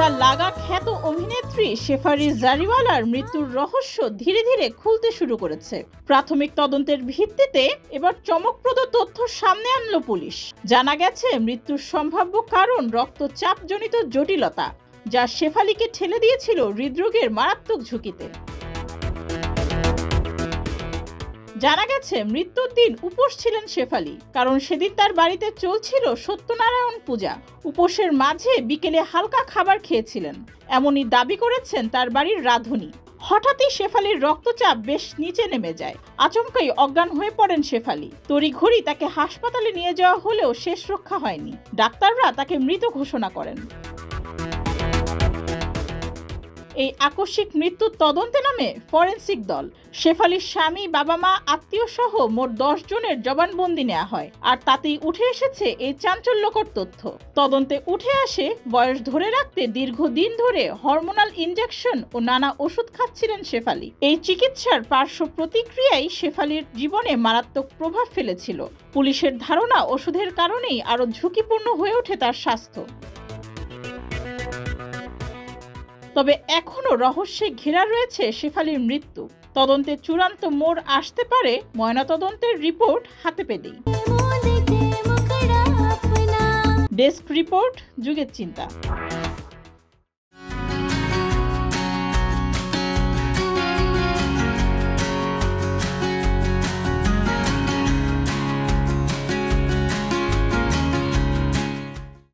ঢাকা লাগা খ্যাত অভিনেত্রী শেফালী জারিওয়ালার মৃত্যুর রহস্য ধীরে ধীরে খুলতে শুরু করেছে। প্রাথমিক তদন্তের ভিত্তিতে এবার চমকপ্রদ তথ্য সামনে আনলো পুলিশ। জানা গেছে মৃত্যুর সম্ভাব্য কারণ রক্তচাপজনিত জটিলতা, যা শেফালীকে ঠেলে দিয়েছিল হৃদরোগের মারাত্মক ঝুঁকিতে। জানা গেছে মৃত্যুর দিন উপোস ছিলেন শেফালী, কারণ সেদিন তার বাড়িতে চলছিল সত্যনারায়ণ পূজা। উপোসের মাঝে বিকেলে হালকা খাবার খেয়েছিলেন, এমনই দাবি করেছেন তার বাড়ির রাঁধুনি। হঠাৎই শেফালীর রক্তচাপ বেশ নিচে নেমে যায়। আচমকাই অজ্ঞান হয়ে পড়েন শেফালী। তড়িঘড়ি তাকে হাসপাতালে নিয়ে যাওয়া হলেও শেষ রক্ষা হয়নি। ডাক্তাররা তাকে মৃত ঘোষণা করেন। এই আকস্মিক মৃত্যুর তদন্তে নামে ফরেনসিক দল। শেফালীর স্বামী, বাবা মা, আত্মীয় সহ মোট 10 জনের জবানবন্দি নেওয়া হয়, আর তাতেই উঠে এসেছে এই চাঞ্চল্যকর তথ্য। তদন্তে উঠে আসে বয়স ধরে রাখতে দীর্ঘদিন ধরে হরমোনাল ইনজেকশন ও নানা ওষুধ খাচ্ছিলেন শেফালী। এই চিকিৎসার পার্শ্ব প্রতিক্রিয়াই শেফালীর জীবনে মারাত্মক প্রভাব ফেলেছিল। পুলিশের ধারণা ওষুধের কারণেই আরো ঝুঁকিপূর্ণ হয়ে ওঠে তার স্বাস্থ্য। তবে এখনো রহস্যে ঘেরা রয়েছে শেফালীর মৃত্যু। তদন্তে চূড়ান্ত মোড় আসতে পারে ময়নাতদন্তের রিপোর্ট হাতে পেলেই। ডেস্ক রিপোর্ট, যুগের চিন্তা।